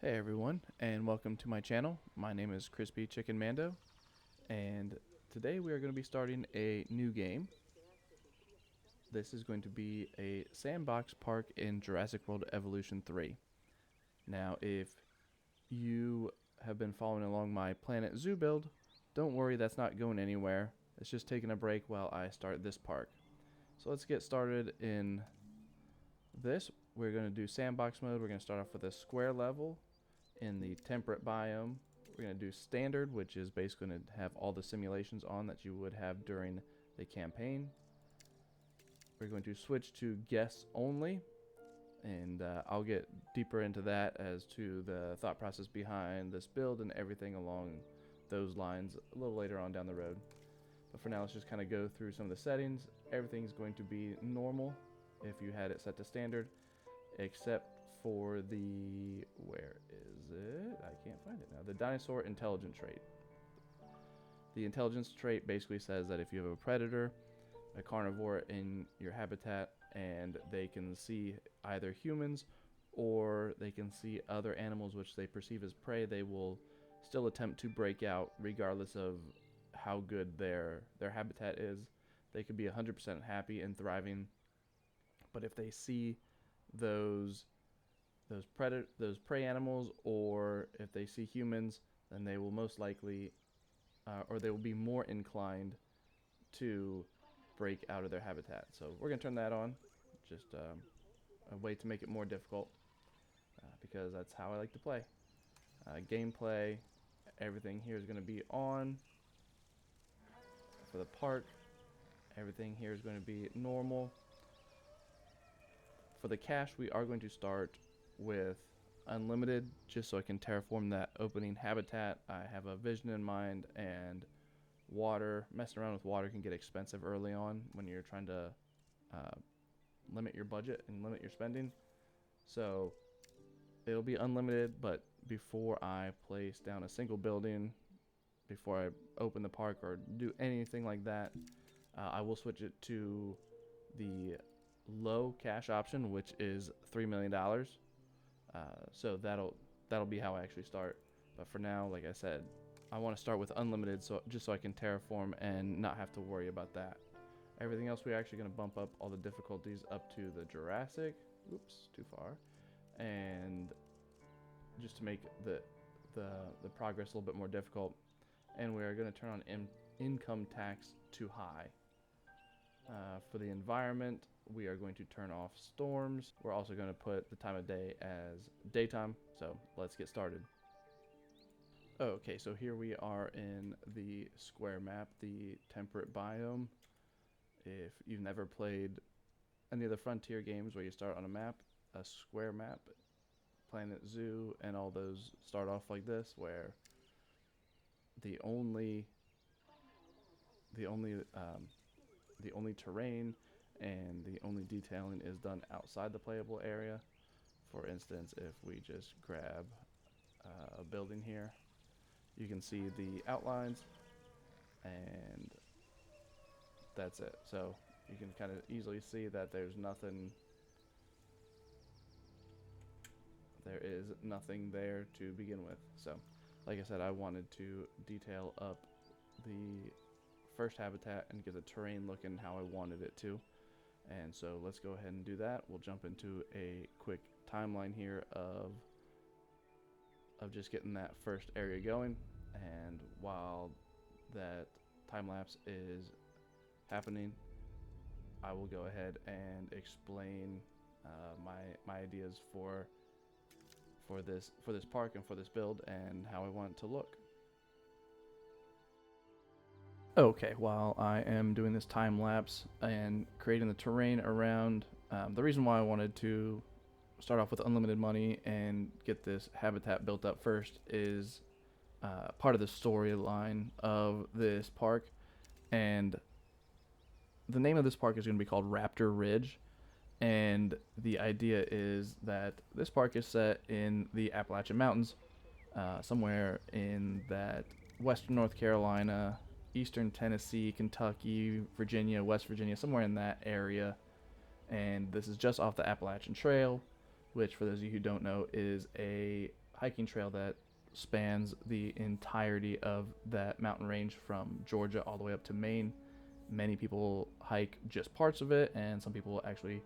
Hey everyone, and welcome to my channel. My name is Crispy Chicken Mando, and today we are going to be starting a new game. This is going to be a sandbox park in Jurassic World Evolution 3. Now, if you have been following along my Planet Zoo build, don't worry, that's not going anywhere. It's just taking a break while I start this park. So let's get started in this. We're going to do sandbox mode. We're going to start off with a square level in the temperate biome. We're going to do standard, which is basically going to have all the simulations on that you would have during the campaign. We're going to switch to guests only, and I'll get deeper into that as to the thought process behind this build and everything along those lines a little later on down the road. But for now, let's just kind of go through some of the settings. Everything's going to be normal if you had it set to standard, except for the, where is it? I can't find it now. The dinosaur intelligence trait. The intelligence trait basically says that if you have a predator, a carnivore in your habitat, and they can see either humans or they can see other animals which they perceive as prey, they will still attempt to break out regardless of how good their habitat is. They could be 100% happy and thriving, but if they see those prey animals, or if they see humans, then they will most likely, or they will be more inclined to break out of their habitat. So we're going to turn that on, just a way to make it more difficult, because that's how I like to play. Gameplay, everything here is going to be on. For the park, everything here is going to be normal. For the cache, we are going to start with unlimited, just so I can terraform that opening habitat. I have a vision in mind, and water, messing around with water can get expensive early on when you're trying to limit your budget and limit your spending. So it'll be unlimited, but before I place down a single building, before I open the park or do anything like that, I will switch it to the low cash option, which is $3 million. So that'll be how I actually start. But for now, like I said, I want to start with unlimited, so just so I can terraform and not have to worry about that. Everything else, we're actually going to bump up all the difficulties up to the Jurassic. Oops, too far. And just to make the progress a little bit more difficult. And we are going to turn on income tax to high. For the environment, we are going to turn off storms. We're also going to put the time of day as daytime. So let's get started. Okay, so here we are in the square map, the temperate biome. If you've never played any of the Frontier games where you start on a map, a square map, Planet Zoo, and all those start off like this, where the only terrain and the only detailing is done outside the playable area. For instance, if we just grab a building here, you can see the outlines, and that's it. So you can kind of easily see that there is nothing there to begin with. So like I said, I wanted to detail up the first habitat and get the terrain looking how I wanted it to. And so let's go ahead and do that. We'll jump into a quick timeline here of just getting that first area going. And while that time lapse is happening, I will go ahead and explain my ideas for this park and for this build and how I want it to look. Okay, while I am doing this time lapse and creating the terrain around, the reason why I wanted to start off with unlimited money and get this habitat built up first is part of the storyline of this park. And the name of this park is going to be called Raptor Ridge. And the idea is that this park is set in the Appalachian Mountains, somewhere in that western North Carolina, eastern Tennessee, Kentucky, Virginia, West Virginia, somewhere in that area. And this is just off the Appalachian Trail, which, for those of you who don't know, is a hiking trail that spans the entirety of that mountain range from Georgia all the way up to Maine. Many people hike just parts of it, and some people actually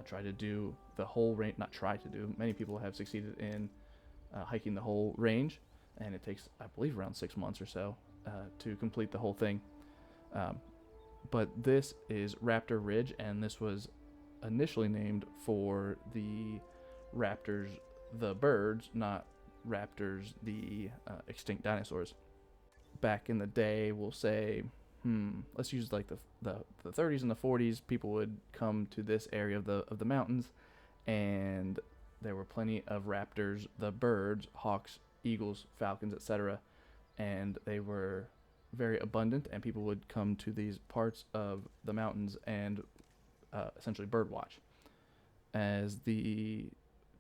try to do the whole range. Not try to do. Many people have succeeded in hiking the whole range, and it takes, I believe, around 6 months or so to complete the whole thing. But this is Raptor Ridge, and this was initially named for the raptors, the birds, not raptors, the extinct dinosaurs. Back in the day, we'll say, let's use like the 30s and the 40s. People would come to this area of the mountains, and there were plenty of raptors, the birds, hawks, eagles, falcons, etc., and they were very abundant, and people would come to these parts of the mountains and essentially bird watch. As the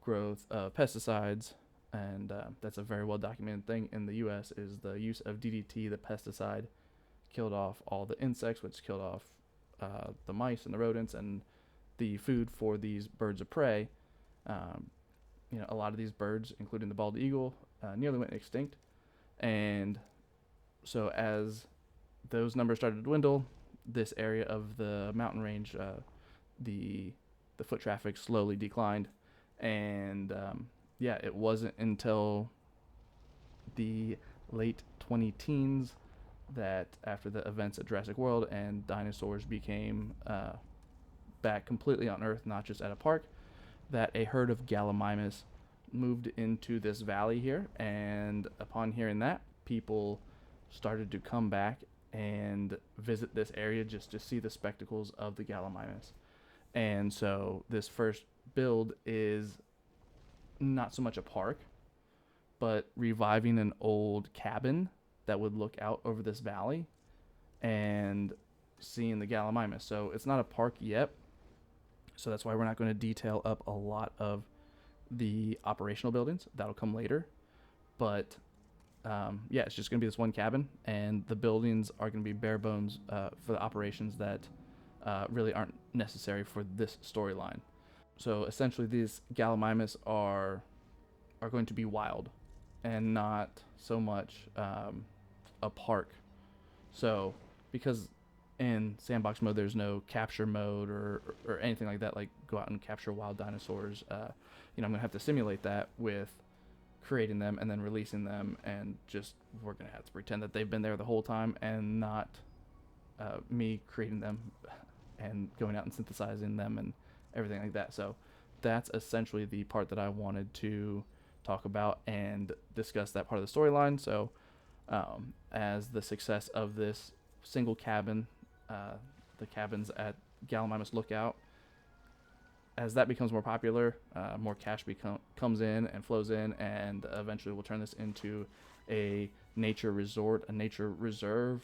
growth of pesticides, and that's a very well documented thing in the U.S., is the use of DDT, the pesticide, killed off all the insects, which killed off the mice and the rodents and the food for these birds of prey. A lot of these birds, including the bald eagle, nearly went extinct. And so as those numbers started to dwindle, this area of the mountain range, the foot traffic slowly declined. And it wasn't until the late 20-teens that, after the events at Jurassic World and dinosaurs became back completely on Earth, not just at a park, that a herd of Gallimimus moved into this valley here. And upon hearing that, people started to come back and visit this area just to see the spectacles of the Gallimimus. And so this first build is not so much a park, but reviving an old cabin that would look out over this valley and seeing the Gallimimus. So it's not a park yet, so that's why we're not going to detail up a lot of the operational buildings. That'll come later. But it's just going to be this one cabin, and the buildings are going to be bare bones for the operations that really aren't necessary for this storyline. So essentially, these Gallimimus are going to be wild and not so much a park. So because in sandbox mode there's no capture mode or anything like that, like go out and capture wild dinosaurs, I'm gonna have to simulate that with creating them and then releasing them, and just we're gonna have to pretend that they've been there the whole time and not me creating them and going out and synthesizing them and everything like that. So that's essentially the part that I wanted to talk about and discuss, that part of the storyline. So as the success of this single cabin, the cabins at Gallimimus Lookout, as that becomes more popular, more cash comes in and flows in, and eventually we'll turn this into a nature resort, a nature reserve.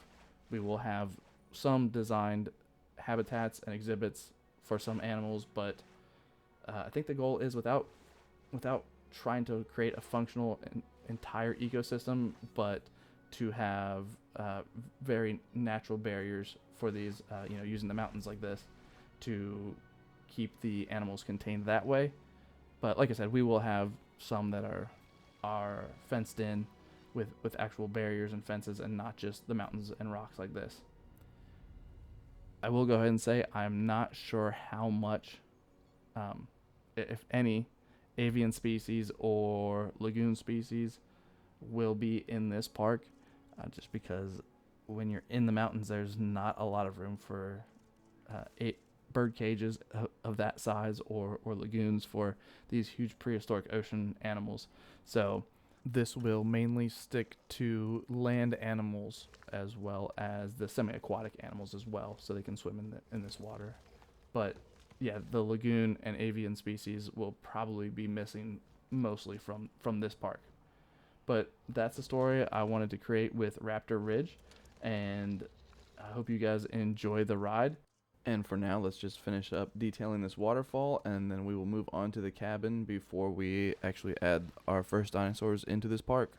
We will have some designed habitats and exhibits for some animals, but I think the goal is, without trying to create a functional entire ecosystem, but to have very natural barriers for these, using the mountains like this to keep the animals contained that way. But like I said, we will have some that are fenced in with actual barriers and fences, and not just the mountains and rocks like this. I will go ahead and say I'm not sure how much, if any, avian species or lagoon species will be in this park, just because when you're in the mountains, there's not a lot of room for bird cages of that size or lagoons for these huge prehistoric ocean animals. So this will mainly stick to land animals as well as the semi-aquatic animals as well, so they can swim in this water. But yeah, the lagoon and avian species will probably be missing mostly from this park. But that's the story I wanted to create with Raptor Ridge, and I hope you guys enjoy the ride. And for now, let's just finish up detailing this waterfall, and then we will move on to the cabin before we actually add our first dinosaurs into this park.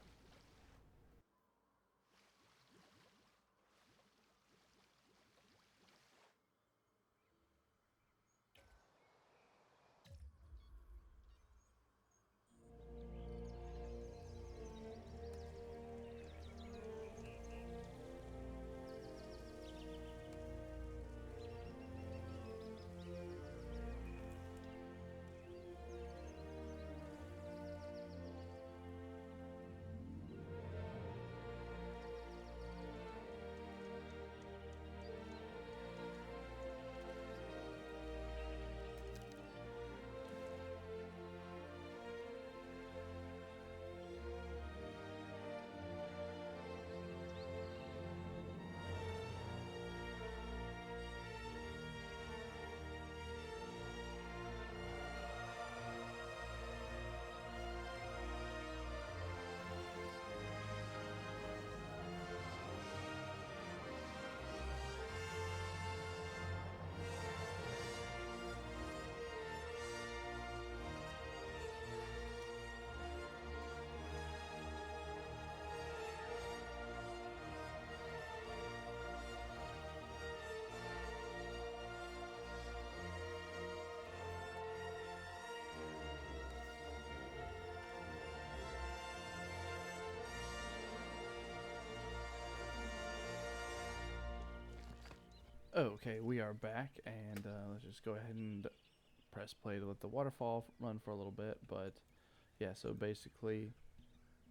Okay, we are back, and let's just go ahead and press play to let the waterfall run for a little bit. But yeah, so basically,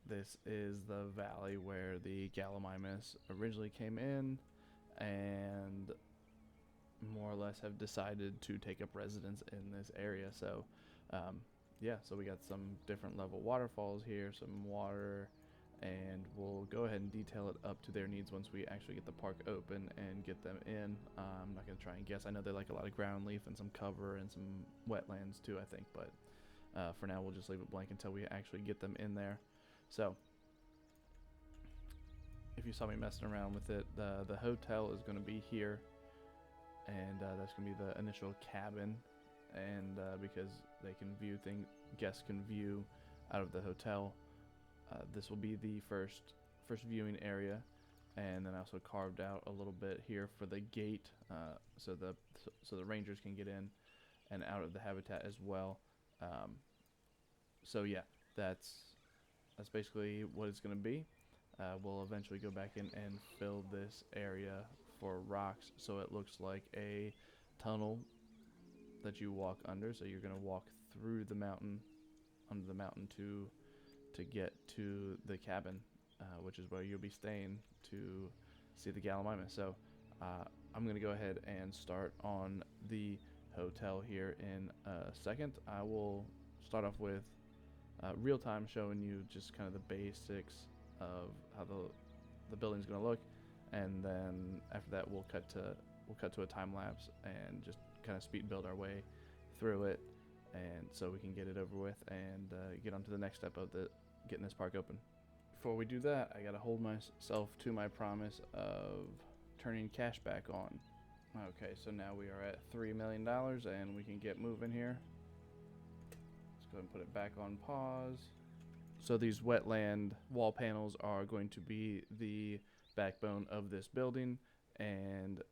this is the valley where the Gallimimus originally came in, and more or less have decided to take up residence in this area. So, yeah, so we got some different level waterfalls here, some water, and we'll go ahead and detail it up to their needs once we actually get the park open and get them in. I'm not going to try and guess. I know they like a lot of ground leaf and some cover and some wetlands too, I think, but for now we'll just leave it blank until we actually get them in there. So, if you saw me messing around with it, the hotel is going to be here, and that's going to be the initial cabin, and because they can view things, guests can view out of the hotel. This will be the first viewing area, and then I also carved out a little bit here for the gate, so the rangers can get in and out of the habitat as well. So yeah, that's basically what it's going to be. We'll eventually go back in and fill this area for rocks so it looks like a tunnel that you walk under. So you're going to walk through the mountain, under the mountain to get to the cabin, which is where you'll be staying to see the Gallimimus. So I'm going to go ahead and start on the hotel here in a second. I will start off with real time showing you just kind of the basics of how the building's going to look, and then after that we'll cut to a time lapse and just kind of speed build our way through it, and so we can get it over with and get on to the next step of getting this park open. Before we do that, I gotta hold myself to my promise of turning cash back on. Okay, so now we are at $3 million and we can get moving here. Let's go ahead and put it back on pause. So these wetland wall panels are going to be the backbone of this building, and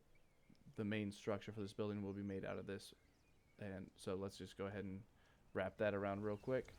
the main structure for this building will be made out of this. And so let's just go ahead and wrap that around real quick.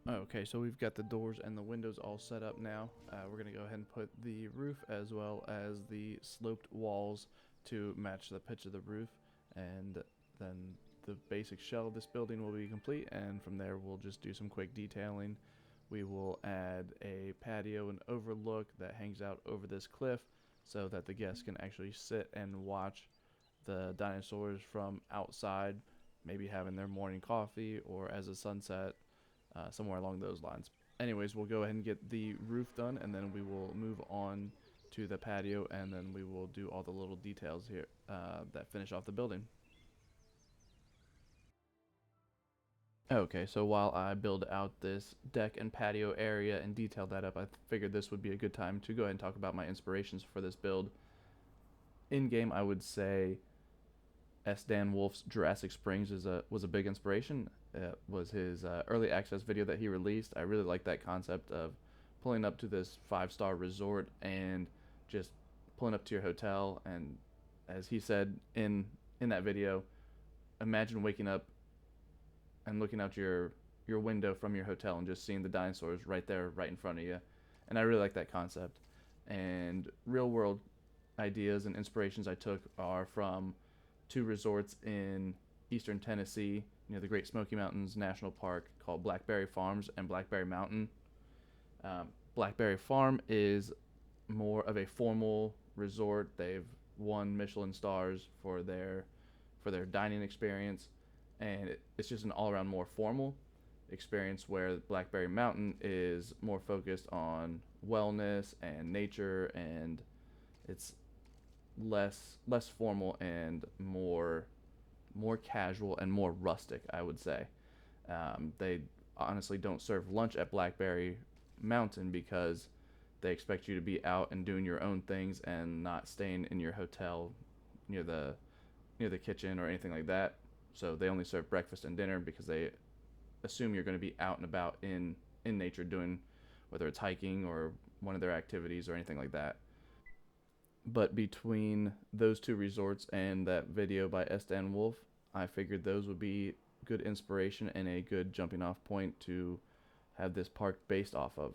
Okay, so we've got the doors and the windows all set up now. We're going to go ahead and put the roof as well as the sloped walls to match the pitch of the roof, and then the basic shell of this building will be complete, and from there we'll just do some quick detailing. We will add a patio and overlook that hangs out over this cliff so that the guests can actually sit and watch the dinosaurs from outside, maybe having their morning coffee or as a sunset, somewhere along those lines. Anyways, we'll go ahead and get the roof done, and then we will move on to the patio, and then we will do all the little details here that finish off the building. Okay, so while I build out this deck and patio area and detail that up, I figured this would be a good time to go ahead and talk about my inspirations for this build. In game, I would say S. Dan Wolf's Jurassic Springs was a big inspiration. It was his early access video that he released. I really like that concept of pulling up to this 5-star resort and just pulling up to your hotel, and as he said in that video, imagine waking up and looking out your window from your hotel and just seeing the dinosaurs right there, right in front of you. And I really like that concept. And real world ideas and inspirations I took are from two resorts in eastern Tennessee near the Great Smoky Mountains National Park called Blackberry Farms and Blackberry Mountain. Blackberry Farm is more of a formal resort. They've won Michelin stars for their dining experience, and it's just an all around more formal experience. Where Blackberry Mountain is more focused on wellness and nature, and it's less formal and more casual and more rustic, I would say. They honestly don't serve lunch at Blackberry Mountain because they expect you to be out and doing your own things and not staying in your hotel near the near the kitchen or anything like that. So they only serve breakfast and dinner because they assume you're going to be out and about in nature doing whether it's hiking or one of their activities or anything like that. But between those two resorts and that video by Estan Wolf, I figured those would be good inspiration and a good jumping off point to have this park based off of.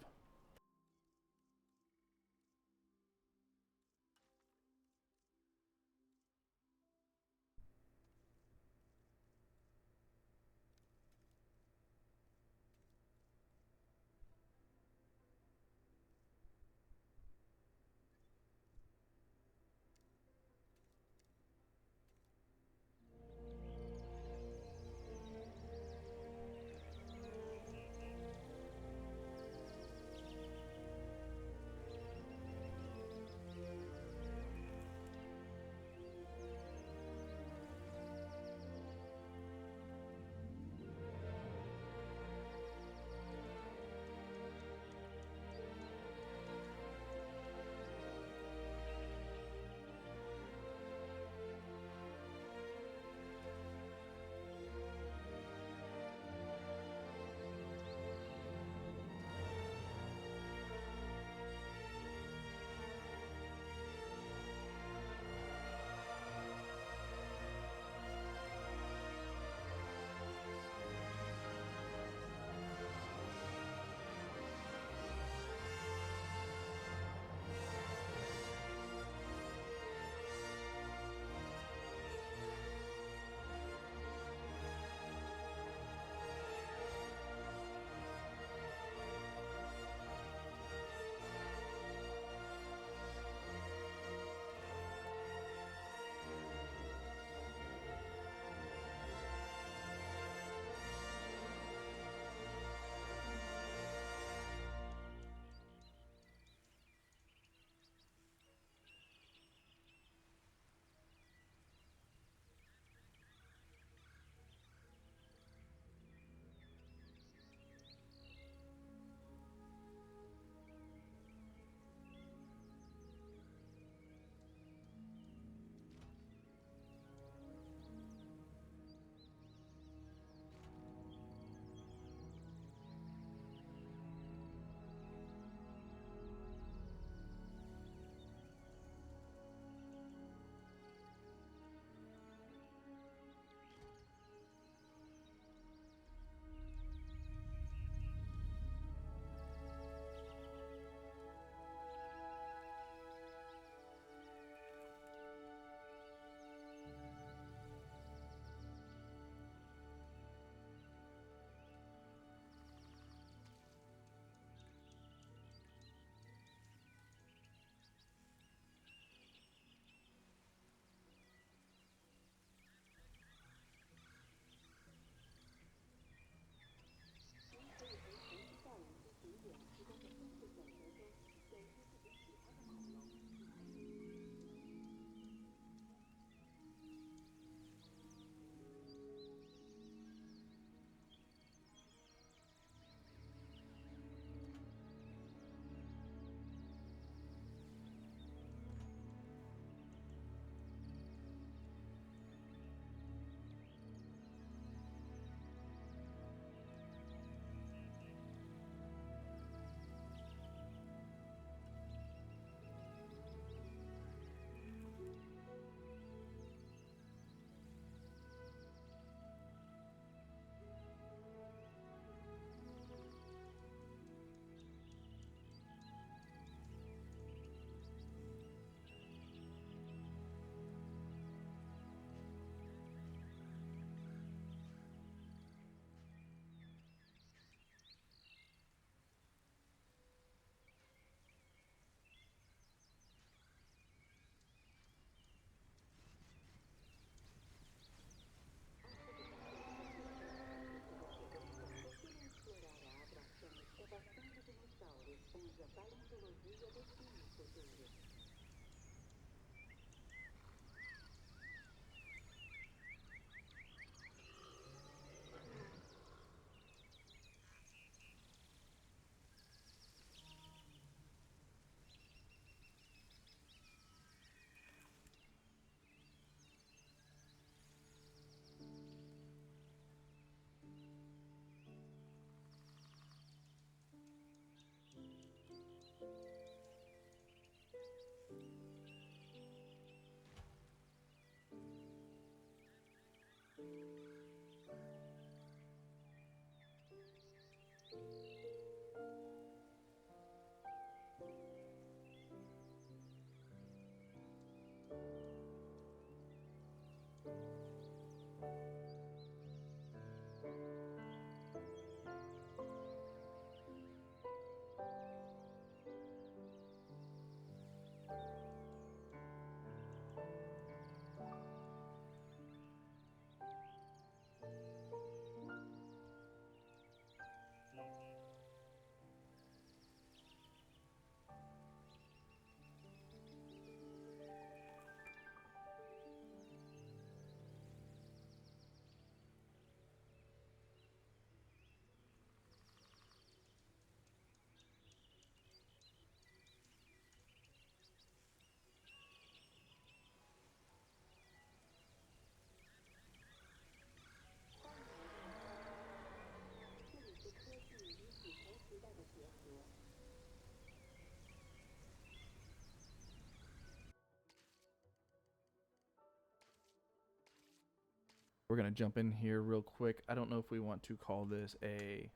We're going to jump in here real quick. I don't know if we want to call this a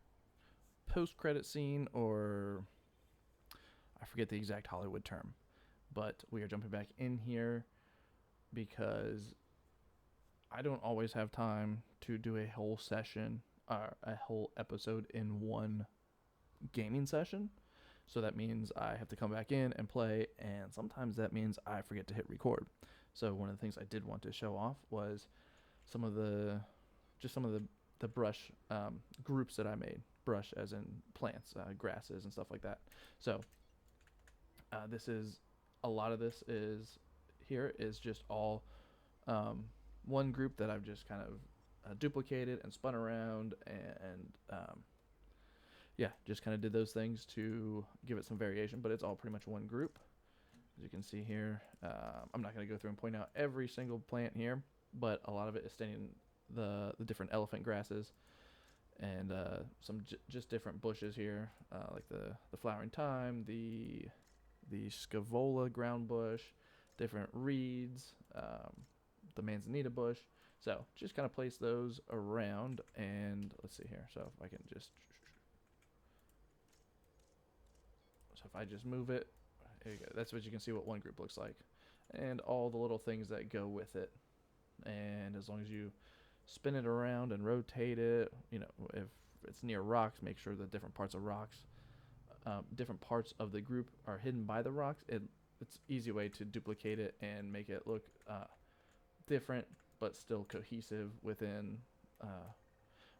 post-credit scene or I forget the exact Hollywood term, but we are jumping back in here because I don't always have time to do a whole session or a whole episode in one gaming session. So that means I have to come back in and play, and sometimes that means I forget to hit record. So one of the things I did want to show off was some of the brush groups that I made. Brush as in plants, grasses, and stuff like that. So this is a lot of this is here is just all one group that I've just kind of duplicated and spun around and yeah, just kind of did those things to give it some variation, but it's all pretty much one group. As you can see here, I'm not going to go through and point out every single plant here, but a lot of it is staying the different elephant grasses and some just different bushes here, like the flowering thyme, the scavola ground bush, different reeds, the manzanita bush. So just kind of place those around, and let's see here. So if I can just if I just move it, there you go. That's what you can see what one group looks like, and all the little things that go with it. And as long as you spin it around and rotate it, you know, if it's near rocks, make sure the different parts of rocks, different parts of the group are hidden by the rocks. It's easy way to duplicate it and make it look different but still cohesive within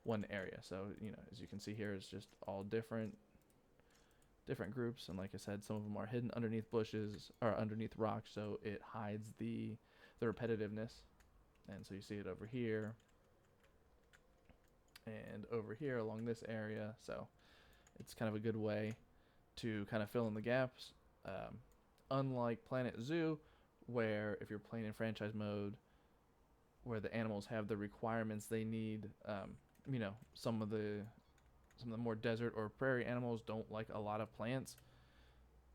one area. So you know, as you can see here, it's just all different groups, and like I said, some of them are hidden underneath bushes or underneath rocks, so it hides the repetitiveness. And so you see it over here and over here along this area. So it's kind of a good way to kind of fill in the gaps. Unlike Planet Zoo, where if you're playing in franchise mode, where the animals have the requirements they need, you know, some of the more desert or prairie animals don't like a lot of plants,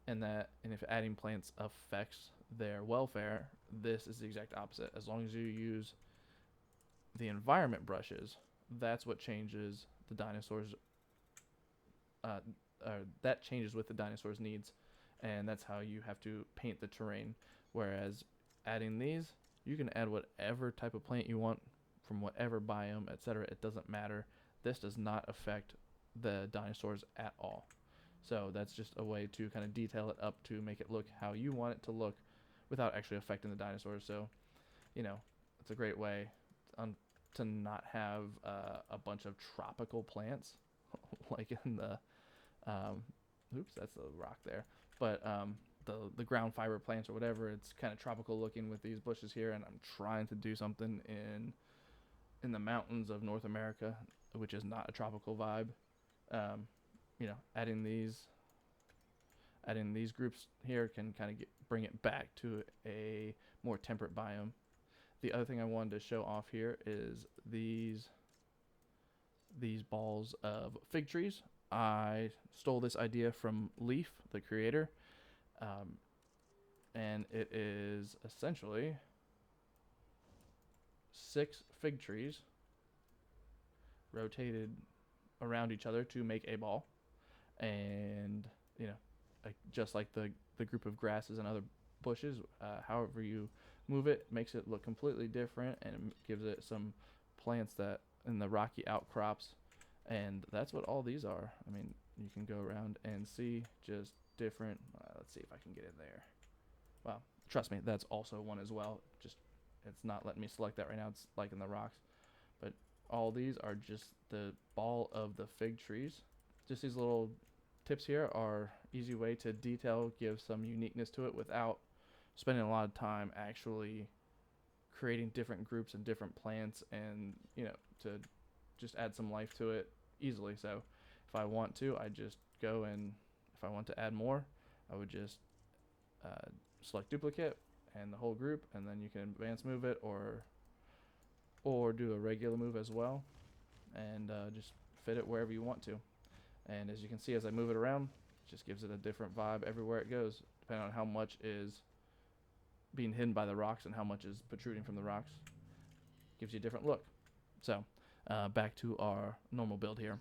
and if adding plants affects their welfare, this is the exact opposite. As long as you use the environment brushes, that's what changes the dinosaurs. That changes with the dinosaurs' needs, and that's how you have to paint the terrain. Whereas adding these, you can add whatever type of plant you want from whatever biome, etc. It doesn't matter. This does not affect the dinosaurs at all. So that's just a way to kind of detail it up to make it look how you want it to look without actually affecting the dinosaurs. So, you know, it's a great way to not have a bunch of tropical plants like in the oops, that's the rock there. But the ground fiber plants or whatever, it's kind of tropical looking with these bushes here, and I'm trying to do something in the mountains of North America, which is not a tropical vibe. Um, you know, adding these groups here can kind of bring it back to a more temperate biome. The other thing I wanted to show off here is these balls of fig trees. I stole this idea from Leaf, the creator, um, and it is essentially 6 fig trees rotated around each other to make a ball, and you know, just like the group of grasses and other bushes, however you move it makes it look completely different, and gives it some plants that in the rocky outcrops, and that's what all these are. I mean, you can go around and see just different. Let's see if I can get in there. Well, trust me, that's also one as well. Just it's not letting me select that right now. It's like in the rocks, but all these are just the ball of the fig trees. Just these little tips here are easy way to detail, give some uniqueness to it without spending a lot of time actually creating different groups and different plants, and you know, to just add some life to it easily. So if I want to, I just go, and if I want to add more, I would just select duplicate and the whole group, and then you can advance move it or do a regular move as well, and just fit it wherever you want to. And as you can see, as I move it around, it just gives it a different vibe everywhere it goes, depending on how much is being hidden by the rocks and how much is protruding from the rocks. Gives you a different look. So back to our normal build here.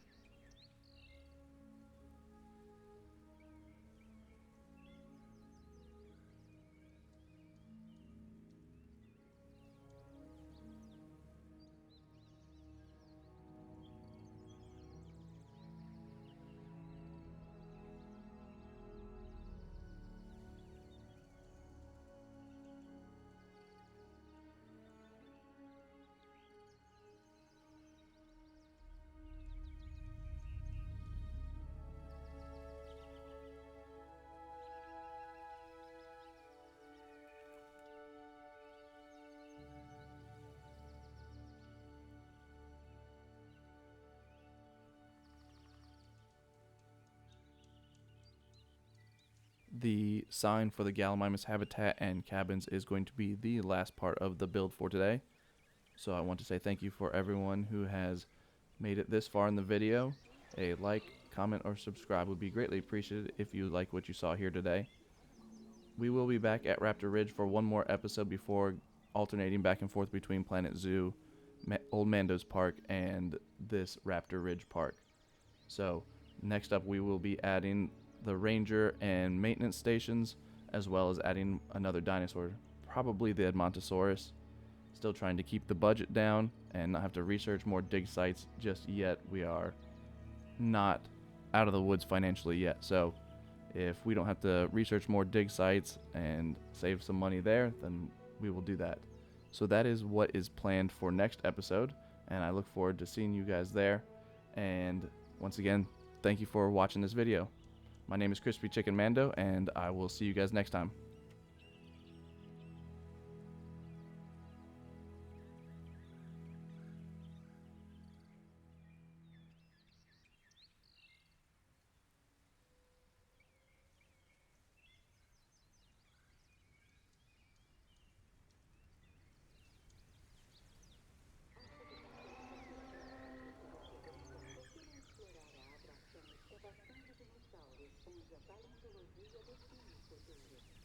The sign for the Gallimimus habitat and cabins is going to be the last part of the build for today. So I want to say thank you for everyone who has made it this far in the video. A like, comment, or subscribe would be greatly appreciated if you like what you saw here today. We will be back at Raptor Ridge for one more episode before alternating back and forth between Planet Zoo, Old Mando's Park, and this Raptor Ridge Park. So next up we will be adding the ranger and maintenance stations, as well as adding another dinosaur, probably the Edmontosaurus. Still trying to keep the budget down and not have to research more dig sites just yet. We are not out of the woods financially yet, so if we don't have to research more dig sites and save some money there, then we will do that. So that is what is planned for next episode, and I look forward to seeing you guys there. And once again, thank you for watching this video. My name is Crispy Chicken Mando, and I will see you guys next time. Explorar a Abração escavação de dinossauros, onde a paleontologia define o futuro.